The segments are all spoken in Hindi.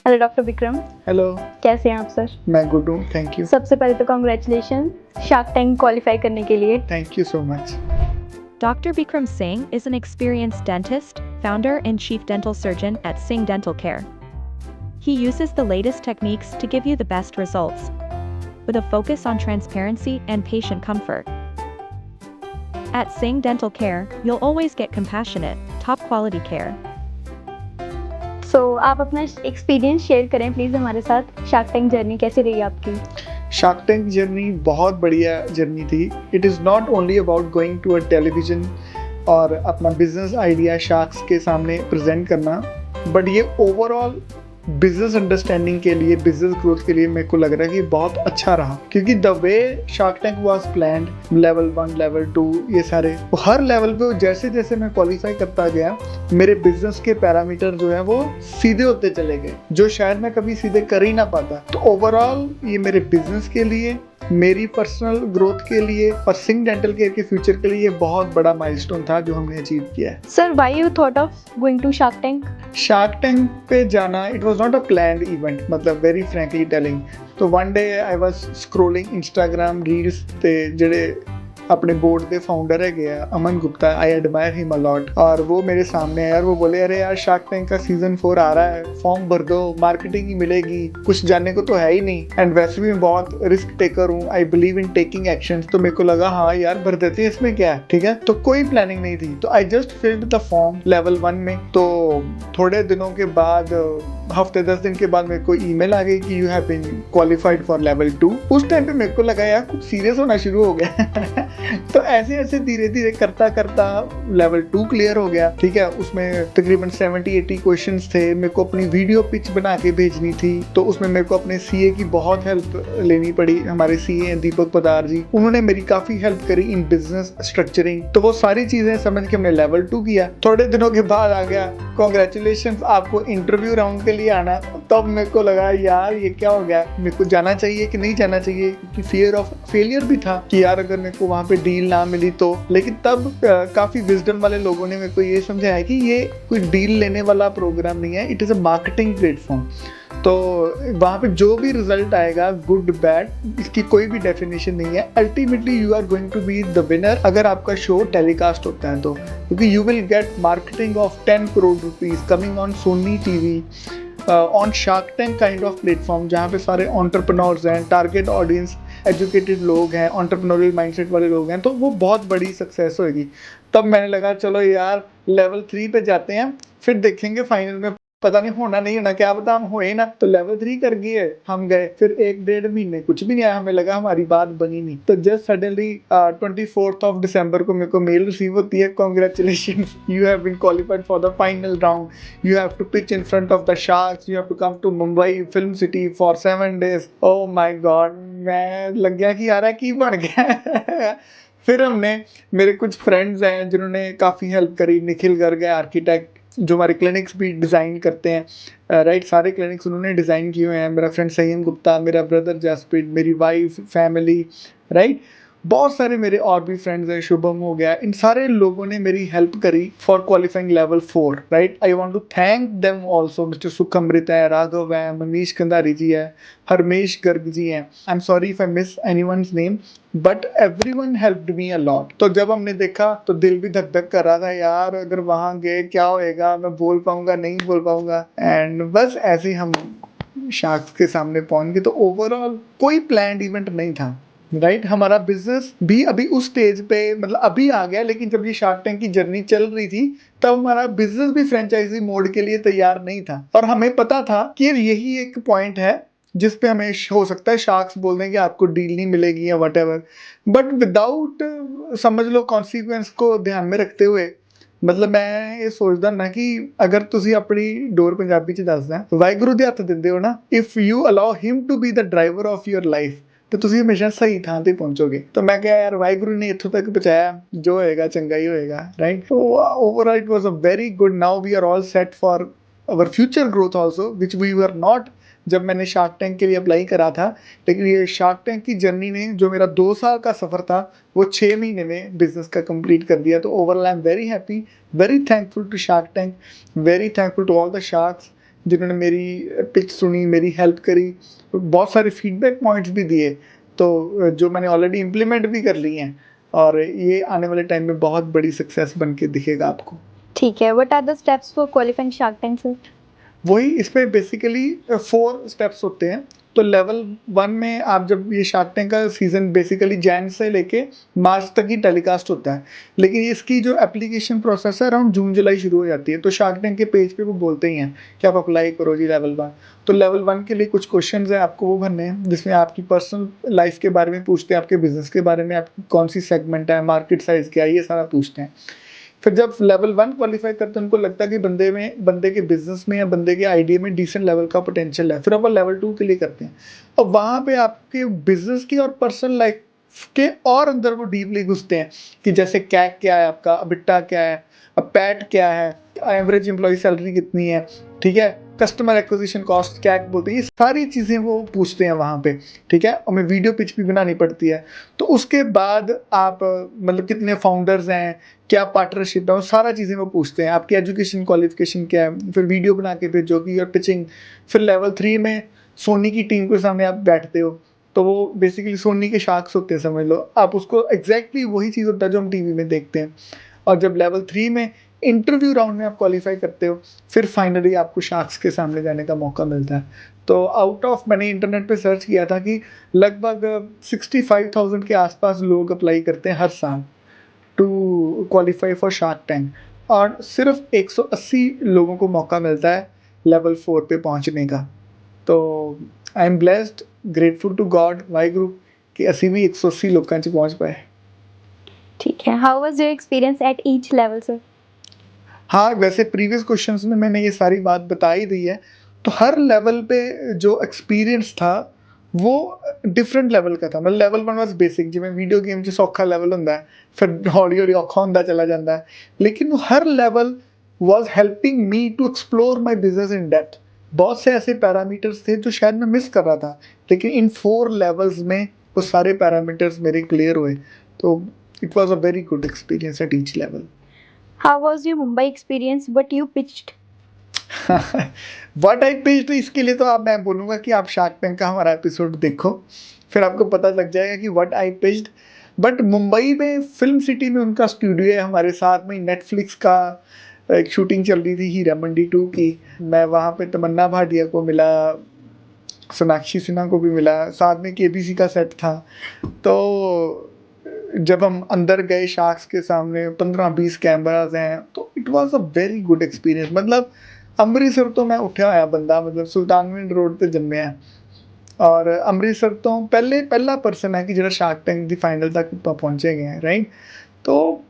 Hello doctor Vikram, hello. कैसे हैं आप सर? मैं गुड हूँ, थैंक यू। सबसे पहले तो कॉन्ग्रेचुलेशन शार्क टैंक क्वालिफाई करने के लिए। Thank you so much. Dr. Bikram Singh is an experienced dentist, founder and chief dental surgeon at Singh Dental Care. He uses the latest techniques to give you the best results, with a focus on transparency and patient comfort. At Singh Dental Care, you'll always get compassionate, top quality care. सो आप अपना एक्सपीरियंस शेयर करें प्लीज़ हमारे साथ। शार्क टैंक जर्नी कैसी रही आपकी? शार्क टैंक जर्नी बहुत बढ़िया जर्नी थी। It is not only about going to a television और अपना बिजनेस आइडिया शार्क्स के सामने प्रेजेंट करना, बट ये ओवरऑल बिजनेस अंडरस्टैंडिंग के लिए, बिजनेस ग्रोथ के लिए मेरे को लग रहा है कि बहुत अच्छा रहा, क्योंकि the way shark tank was planned, level 1 level 2 ये सारे, तो हर लेवल पे जैसे जैसे मैं क्वालिफाई करता गया मेरे बिजनेस के पैरामीटर जो है वो सीधे होते चले गए, जो शायद मैं कभी सीधे कर ही ना पाता। तो ओवरऑल ये मेरे बिजनेस के लिए, मेरी पर्सनल ग्रोथ के लिए और सिंह डेंटल केयर के फ्यूचर के लिए बहुत बड़ा माइलस्टोन था जो हमने अचीव किया है। Sir why you thought of going to shark Tank? Shark Tank पे जाना it was not a planned event, मतलब वेरी फ्रैंकली टेलिंग। तो one day I was scrolling Instagram reels ते जेडे अपने बोर्ड के फाउंडर है Aman Gupta, I admire him a lot, और वो मेरे सामने है और वो बोले अरे यार शार्क टैंक का सीजन 4 आ रहा है, फॉर्म भर दो, मार्केटिंग ही मिलेगी, कुछ जानने को तो है ही नहीं, एंड वैसे भी मैं बहुत रिस्क टेकर हूँ, I believe in taking action. तो मेरे को लगा हाँ यार भर देते हैं, इसमें क्या है, ठीक है। तो कोई प्लानिंग नहीं थी, तो I just filled the form level 1 में। तो थोड़े दिनों के बाद, हफ्ते 10 दिन के बाद मेरे को ईमेल आ गई कि you have been qualified for level 2। उस टाइम पे मेरे को लगा यार कुछ सीरियस होना शुरू हो गया तो ऐसे ऐसे धीरे धीरे करता करता लेवल 2 क्लियर हो गया, ठीक है। उसमें तकरीबन 70-80 क्वेश्चंस थे, मेरे को अपनी वीडियो पिच बना के भेजनी थी, तो उसमें मेरे को अपने सीए की बहुत हेल्प लेनी पड़ी। हमारे सीए हैं दीपक पदार जी, उन्होंने मेरी काफ़ी हेल्प करी इन बिजनेस स्ट्रक्चरिंग। तो वो सारी चीज़ें समझ के हमने लेवल 2 किया। थोड़े दिनों के बाद आ गया कॉन्ग्रेचुलेशन आपको इंटरव्यू राउंड के लिए आना। तब मेरे को लगा यार ये क्या हो गया, मेरे को जाना चाहिए कि नहीं जाना चाहिए, क्योंकि फियर ऑफ फेलियर भी था कि यार अगर मेरे को वहाँ पे डील ना मिली तो। लेकिन तब काफ़ी विजडम वाले लोगों ने मेरे को ये समझाया कि ये कोई डील लेने वाला प्रोग्राम नहीं है, it is a marketing platform. तो वहाँ पे जो भी रिजल्ट आएगा, गुड बैड, इसकी कोई भी डेफिनेशन नहीं है। Ultimately you are going to be the winner अगर आपका शो टेलीकास्ट होता है तो, क्योंकि you will get marketing of 10 crore rupees coming on Sony TV, on Shark Tank kind of platform, जहाँ पे सारे एंटरप्रेन्योर्स हैं, टारगेट ऑडियंस एजुकेटेड लोग हैं, एंटरप्रेन्योरियल माइंडसेट वाले लोग हैं, तो वो बहुत बड़ी सक्सेस होगी। तब मैंने लगा चलो यार लेवल 3 पे जाते हैं, फिर देखेंगे फाइनल में, पता नहीं होना नहीं होना, क्या पता हम होए ना। तो लेवल 3 कर गए, हम गए, फिर 1-1.5 महीने कुछ भी नहीं आया, हमें लगा हमारी बात बनी नहीं। तो just suddenly 24th of December को मेरे को मेल रिसीव होती है, congratulation you have been qualified for the final round, you have to pitch in front of the sharks, you have to come to Mumbai film city for 7 days। Oh my God, मैं लग गया कि यार की बन गया फिर हमने, मेरे कुछ फ्रेंड्स हैं जिन्होंने काफ़ी हेल्प करी, निखिल गर्ग है आर्किटेक्ट जो हमारे क्लिनिक्स भी डिज़ाइन करते हैं, राइट, सारे क्लिनिक्स उन्होंने डिज़ाइन किए हुए हैं। मेरा फ्रेंड सय्यम गुप्ता, मेरा ब्रदर जसप्रीत, मेरी वाइफ, फैमिली, राइट, बहुत सारे मेरे और भी फ्रेंड्स हैं, शुभम हो गया, इन सारे लोगों ने मेरी हेल्प करी for qualifying level 4, right. I want to thank them also, mister Sukhmrit है, राघव है, मनीष कंधारी जी है, हरमेश गर्ग जी हैं। I am sorry if I miss anyone's name, but everyone helped me a lot. तो जब हमने देखा तो दिल भी धक धक कर रहा था यार, अगर वहाँ गए क्या होएगा, मैं बोल पाऊंगा नहीं बोल पाऊंगा, एंड बस ऐसे हम शार्क्स के सामने पहुंच गए। तो ओवरऑल कोई प्लान्ड इवेंट नहीं था, राइट। हमारा बिजनेस भी अभी उस स्टेज पे, मतलब अभी आ गया, लेकिन जब ये शार्क टैंक की जर्नी चल रही थी तब हमारा बिजनेस भी फ्रेंचाइजी मोड के लिए तैयार नहीं था, और हमें पता था कि यही एक पॉइंट है जिस पे हमें हो सकता है शार्क्स बोल दें कि आपको डील नहीं मिलेगी या व्हाटएवर, बट विदाउट समझ लो कॉन्सिक्वेंस को ध्यान में रखते हुए, मतलब मैं ये सोचदा ना कि अगर ਤੁਸੀਂ ਆਪਣੀ ਡੋਰ ਪੰਜਾਬੀ ਚ ਦੱਸਦਾ ਵਾਹਿਗੁਰੂ ਦੇ ਹੱਥ ਦਿੰਦੇ ਹੋ ਨਾ, if you allow him to be the driver of your life, तो ਤੁਸੀਂ ਹਮੇਸ਼ਾ ਸਹੀ ਥਾਂ ਤੇ ਪਹੁੰਚੋਗੇ। ਤਾਂ ਮੈਂ ਕਿਹਾ ਯਾਰ ਵਾਹਿਗੁਰੂ ਨੇ ਇੱਥੋਂ ਤੱਕ ਪਹੁੰਚਾਇਆ, ਜੋ ਹੋਏਗਾ ਚੰਗਾ ਹੀ ਹੋਏਗਾ, right. So overall it was a very good, now we are all set for our future growth also, which we were not जब मैंने शार्क टैंक के लिए अप्लाई करा था। लेकिन ये शार्क टैंक की जर्नी ने जो मेरा 2 साल का सफ़र था वो 6 महीने में बिजनेस का कंप्लीट कर दिया। तो overall I am very happy, very thankful to shark tank, very thankful to all the sharks जिन्होंने मेरी पिच सुनी, मेरी हेल्प करी, बहुत सारे फीडबैक पॉइंट्स भी दिए, तो जो मैंने ऑलरेडी इम्प्लीमेंट भी कर ली हैं, और ये आने वाले टाइम में बहुत बड़ी सक्सेस बन के दिखेगा आपको। ठीक है, what are the steps for qualifying shark tank sir? वही इसमें बेसिकली 4 स्टेप्स होते हैं। तो लेवल 1 में आप जब ये शार्क टैंक का सीज़न बेसिकली जैन से लेके मार्च तक ही टेलीकास्ट होता है, लेकिन इसकी जो एप्लीकेशन प्रोसेस है अराउंड जून-जुलाई शुरू हो जाती है। तो शार्क टैंक के पेज पे वो बोलते ही हैं कि आप अप्लाई करो जी लेवल 1। तो लेवल 1 के लिए कुछ क्वेश्चंस हैं, आपको वो भरने हैं, जिसमें आपकी पर्सनल लाइफ़ के बारे में पूछते हैं, आपके बिज़नेस के बारे में, आपकी कौन-सी सेगमेंट है, मार्केट साइज़ क्या है, ये सारा पूछते हैं। फिर जब लेवल 1 क्वालिफाई करते हैं, उनको लगता है कि बंदे के बिज़नेस में या बंदे के आइडिया में डिसेंट लेवल का पोटेंशियल है, फिर अब वो लेवल 2 के लिए करते हैं। और वहाँ पे आपके बिज़नेस की और पर्सनल लाइफ के और अंदर वो डीपली घुसते हैं कि जैसे कैक क्या है आपका, अबिट्टा क्या है, पैट क्या है, एवरेज एम्प्लॉय सैलरी कितनी है, ठीक है, कस्टमर एक्विजिशन कॉस्ट कैक बोलते हैं, ये सारी चीज़ें वो पूछते हैं वहाँ पे, ठीक है। और मैं वीडियो पिच भी बनानी पड़ती है। तो उसके बाद आप मतलब कितने फाउंडर्स हैं, क्या पार्टनरशिप है, वो सारा चीज़ें वो पूछते हैं, आपकी एजुकेशन क्वालिफिकेशन क्या है, फिर वीडियो बना के भेजोगी और पिचिंग। फिर लेवल 3 में सोनी की टीम के सामने आप बैठते हो, तो वो बेसिकली सोनी के शार्क्स होते हैं, समझ लो आप उसको, एग्जैक्टली वही चीज़ होता है जो हम टीवी में देखते हैं। और जब लेवल 3 में इंटरव्यू राउंड में आप क्वालिफाई करते हो, फिर फाइनली आपको शार्क्स के सामने जाने का मौका मिलता है। तो आउट ऑफ, मैंने इंटरनेट पे सर्च किया था कि लगभग 65,000 के आसपास लोग अप्लाई करते हैं हर साल to qualify for shark tank, और सिर्फ 180 लोगों को मौका मिलता है लेवल 4 पे पहुंचने का। तो I am blessed, grateful to God, Waheguru, कि ਅਸੀਂ भी 180 लोगों च पहुंच पाए। ठीक है, how was your experience at each level sir? हाँ, वैसे प्रीवियस क्वेश्चंस में मैंने ये सारी बात बता ही दी है। तो हर लेवल पे जो एक्सपीरियंस था वो डिफरेंट लेवल का था। मतलब लेवल 1 वाज बेसिक, जिवें वीडियो गेम च सौखा लेवल ਹੁੰਦਾ है, फिर हौली-हौली औखा ਹੁੰਦਾ चला ਜਾਂਦਾ है। लेकिन वो हर level was helping me to explore my business in depth. बहुत से ऐसे पैरामीटर्स थे जो शायद मैं मिस कर रहा था, लेकिन इन 4 लेवल्स में वो सारे पैरामीटर्स मेरे क्लियर हुए। तो it was a very good experience at each level. How was your Mumbai experience, what you pitched? What I pitched, इसके लिए तो आप, मैं बोलूँगा कि आप शार्क टैंक का हमारा एपिसोड देखो, फिर आपको पता लग जाएगा कि what I pitched. But Mumbai में फिल्म सिटी में उनका स्टूडियो है, हमारे साथ में नेटफ्लिक्स का एक शूटिंग चल रही थी हीरा मंडी 2 की। मैं वहाँ पे तमन्ना भाटिया को मिला, सोनाक्षी सिन्हा को भी मिला, साथ में केबीसी का सेट था। तो जब हम अंदर गए शार्क्स के सामने, 15-20 कैमराज हैं, तो it was a very good experience. मतलब अमृतसर तो मैं उठा होया बंदा, मतलब सुल्तानविंड रोड ते जम्मिया है, और अमृतसर तो पहला पर्सन है कि ਜਿਹੜਾ शार्क टैंक ਦੀ फाइनल तक पहुंचे गए हैं, राइट। तो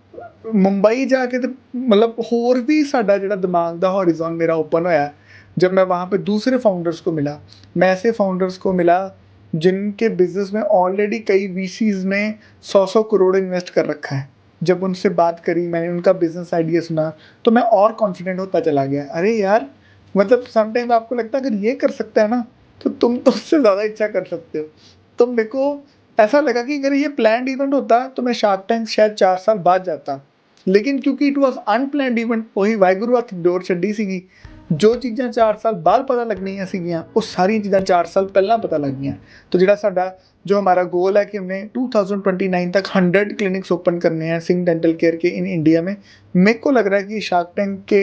मुंबई जाके तो मतलब होर भी साडा ਜਿਹੜਾ दिमाग ਦਾ हॉरिजॉन मेरा ओपन होया जब मैं वहाँ पे दूसरे फाउंडर्स को मिला। मैं ऐसे फाउंडर्स को मिला जिनके बिजनेस में ऑलरेडी कई वीसीज ने 100-100 करोड़ इन्वेस्ट कर रखा है। जब उनसे बात करी, मैंने उनका बिजनेस आइडिया सुना, तो मैं और कॉन्फिडेंट होता चला गया। अरे यार, मतलब समटाइम आपको लगता है अगर ये कर सकता है ना, तो तुम तो उससे ज़्यादा अच्छा कर सकते हो। तो मेरे को ऐसा लगा कि अगर ये प्लान्ड इवेंट होता तो मैं शार्क टैंक शायद 4 साल बाद जाता, लेकिन क्योंकि इट वाज अनप्लान्ड इवेंट, वही वाहिगुरू हੱਥ ਡੋਰ ਛੱਡੀ ਸੀਗੀ। जो चीज़ां 4 साल बाद पता लगनियां सीगियां, वो सारी चीज़ां 4 साल पहला पता लग गईयां। तो जिहड़ा साडा, जो हमारा गोल है कि हमने 2029 तक 100 क्लिनिक्स ओपन करने हैं सिंह डेंटल केयर के इन इंडिया में। मेरे को लग रहा है कि शार्क टैंक के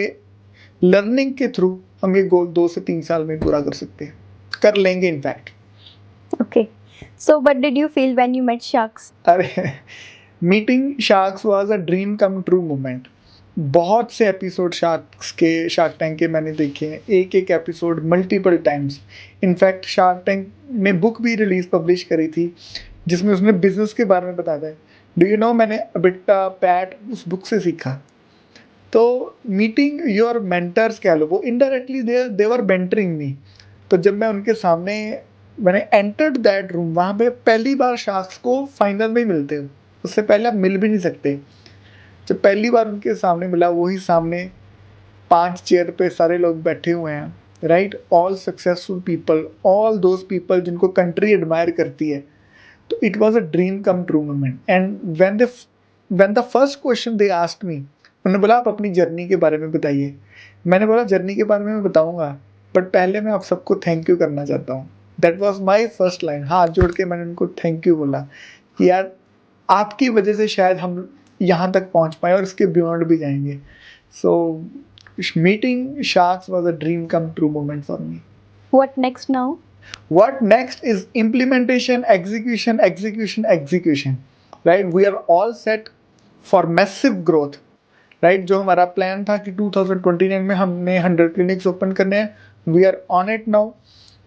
लर्निंग के थ्रू हम ये गोल 2 से 3 साल में पूरा कर सकते हैं, कर लेंगे in fact. Okay, so what did you feel when you met sharks? अरे meeting sharks was a dream come true moment. बहुत से एपिसोड शार्क टैंक के मैंने देखे हैं, एक episode multiple times. In fact shark tank ने बुक भी पब्लिश करी थी, जिसमें उसने बिजनेस के बारे में बताया है। डू यू नो, मैंने अबिट्टा पैट उस बुक से सीखा। तो मीटिंग योर मेंटर्स कह लो, वो इनडायरेक्टली दे वर मेंटरिंग मी। तो जब मैं उनके सामने, मैंने एंटर्ड दैट रूम, वहाँ पे पहली बार शार्क्स को फाइनल में मिलते हो, उससे पहले आप मिल भी नहीं सकते। जब पहली बार उनके सामने मिला, वही सामने 5 चेयर पे सारे लोग बैठे हुए हैं, right, all successful people, all those people जिनको कंट्री एडमायर करती है। तो it was a dream come true moment. And when the first question they asked me, उन्होंने बोला आप अपनी जर्नी के बारे में बताइए। मैंने बोला जर्नी के बारे में मैं बताऊंगा, बट पहले मैं आप सबको थैंक यू करना चाहता हूँ। That was my first line. हाथ जोड़ के मैंने उनको थैंक यू बोला कि यार आपकी वजह से शायद हम यहाँ तक पहुँच पाए और इसके बियॉन्ड भी जाएंगे। So meeting sharks was a dream come true moment for me. What next now? What next is implementation, execution, execution, execution. Right? We are all set for massive growth. Right जो हमारा प्लान था कि 2029 में हमने 100 क्लिनिक्स ओपन करने हैं, we are on it now.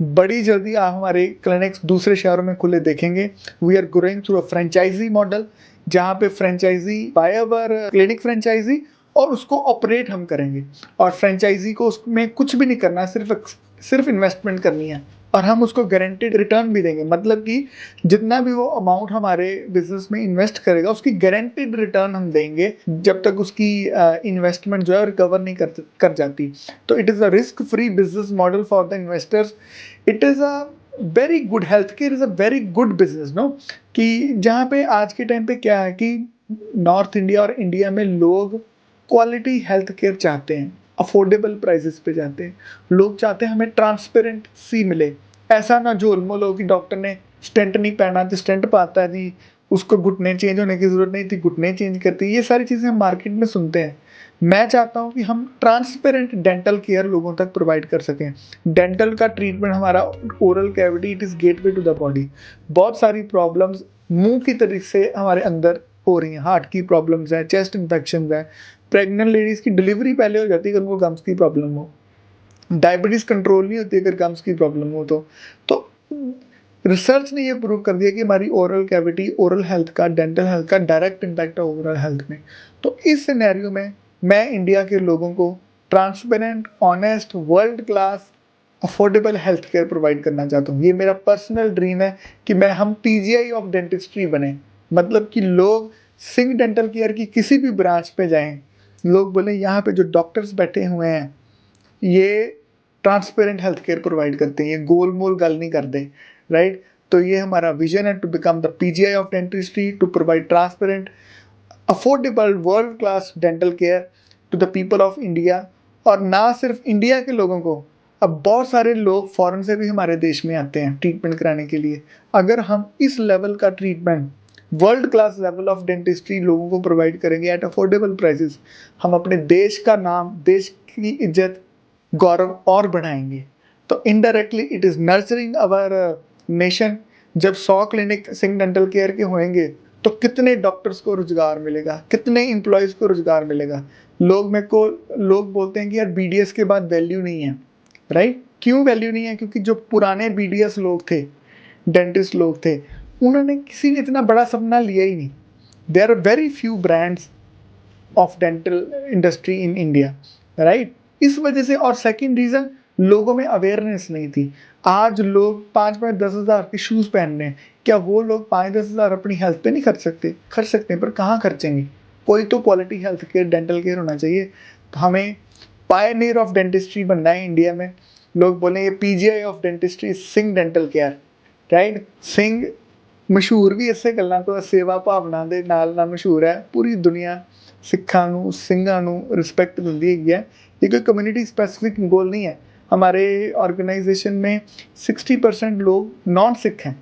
बड़ी जल्दी आप हमारे क्लिनिक्स दूसरे शहरों में खुले देखेंगे। We are growing through a franchise model, जहाँ पे franchisee buy our clinic franchise और उसको ऑपरेट हम करेंगे, और फ्रेंचाइजी को उसमें कुछ भी नहीं करना, सिर्फ इन्वेस्टमेंट करनी है और हम उसको गारंटेड रिटर्न भी देंगे। मतलब कि जितना भी वो अमाउंट हमारे बिजनेस में इन्वेस्ट करेगा उसकी गारंटेड रिटर्न हम देंगे जब तक उसकी इन्वेस्टमेंट जो है रिकवर नहीं कर जाती। तो it is a risk free business model for the investors. It is a very good, health care is a very good business no, कि जहाँ पे आज के टाइम पे क्या है कि नॉर्थ इंडिया और इंडिया में लोग क्वालिटी हेल्थ केयर चाहते हैं, अफोर्डेबल प्राइसेस पे जाते हैं। लोग चाहते हैं हमें ट्रांसपेरेंट सी मिले, ऐसा ना झोलमोल हो कि डॉक्टर ने स्टेंट नहीं पहना तो स्टेंट पाता है जी, उसको घुटने चेंज होने की ज़रूरत नहीं थी, घुटने चेंज करती। ये सारी चीज़ें हम मार्केट में सुनते हैं। मैं चाहता हूँ कि हम ट्रांसपेरेंट डेंटल केयर लोगों तक प्रोवाइड कर सकें। डेंटल का ट्रीटमेंट हमारा oral cavity, it is gateway to the body. बहुत सारी प्रॉब्लम्स मुंह की तरफ से हमारे अंदर हो रही हैं, हार्ट की प्रॉब्लम्स हैं, चेस्ट इन्फेक्शन है, प्रेग्नेंट लेडीज़ की डिलीवरी पहले हो जाती है अगर उनको गम्स की प्रॉब्लम हो, डायबिटीज़ कंट्रोल नहीं होती अगर गम्स की प्रॉब्लम हो। तो रिसर्च ने ये प्रूव कर दिया कि हमारी ओरल कैविटी, ओरल हेल्थ का, डेंटल हेल्थ का डायरेक्ट इम्पैक्ट है ओवरऑल हेल्थ में। तो इस सिनेरियो में मैं इंडिया के लोगों को transparent, honest, world class, affordable health care provide करना चाहता हूँ। ये मेरा पर्सनल ड्रीम है कि हम पीजीआई ऑफ डेंटिस्ट्री बने। मतलब कि लोग सिंह डेंटल केयर की किसी भी ब्रांच पे जाएं, लोग बोले यहाँ पे जो डॉक्टर्स बैठे हुए हैं ये ट्रांसपेरेंट हेल्थ केयर प्रोवाइड करते हैं, ये गोल मोल गल नहीं करते। राइट? तो ये हमारा विजन है, to become the PGI of dentistry, to provide transparent, affordable, world class dental care to the people of India. और ना सिर्फ इंडिया के लोगों को, अब बहुत सारे लोग फॉरेन से भी हमारे देश में आते हैं ट्रीटमेंट कराने के लिए। अगर हम इस लेवल का treatment, world class level of dentistry लोगों को प्रोवाइड करेंगे एट अफोर्डेबल प्राइसेस, हम अपने देश का नाम, देश की इज्जत, गौरव और बढ़ाएंगे। तो indirectly it is nurturing our nation. जब 100 क्लिनिक सिंह डेंटल केयर के होंगे तो कितने डॉक्टर्स को रोजगार मिलेगा, कितने एम्प्लॉयज़ को रोजगार मिलेगा। लोग बोलते हैं कि यार बीडीएस के बाद वैल्यू नहीं है। राइट? क्यों वैल्यू नहीं है? क्योंकि जो पुराने बीडीएस लोग थे, डेंटिस्ट लोग थे, उन्होंने किसी ने इतना बड़ा सपना लिया ही नहीं। There are very few brands of dental industry in India. Right? इस वजह से। और सेकंड रीज़न, लोगों में अवेयरनेस नहीं थी। आज लोग 5-5 10,000 के शूज़ पहन रहे हैं। क्या वो लोग 5-10 हज़ार अपनी हेल्थ पे नहीं खर्च सकते? खर्च सकते हैं, पर कहाँ खर्चेंगे? कोई तो quality health care, dental care होना चाहिए। तो हमें पायनियर ऑफ डेंटिस्ट्री बनना है इंडिया में। लोग बोले ये PGI of dentistry, Singh dental care. Right? Singh मशहूर भी ਇਸੇ ਗੱਲਾਂ ਤੋਂ, ਸੇਵਾ ਭਾਵਨਾ ਦੇ ਨਾਲ ਮਸ਼ਹੂਰ ਹੈ। ਪੂਰੀ ਦੁਨੀਆ ਸਿੱਖਾਂ ਨੂੰ, ਸਿੰਘਾਂ ਨੂੰ ਰਿਸपेक्ट ਦਿੰਦੀ ਹੈਗੀ है। ये कोई कम्युनिटी स्पेसिफिक गोल नहीं है। हमारे ऑर्गेनाइजेशन में 60% लोग नॉन सिख हैं,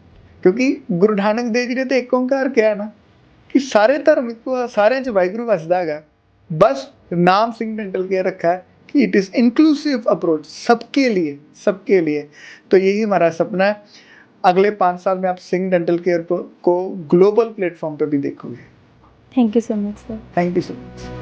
क्योंकि गुरु नानक देव जी ने तो एक ओंकार किया ना कि सारे धर्म को, सारे च वाहिगुरू वसदा है। बस नाम सिंह डेंटल केयर रखा है कि इट इज़ इंक्लूसिव अप्रोच, सबके लिए, सबके लिए। तो यही हमारा सपना है। अगले 5 साल में आप सिंह डेंटल केयर को ग्लोबल प्लेटफॉर्म पे भी देखोगे। Thank you so much, sir. Thank you so much.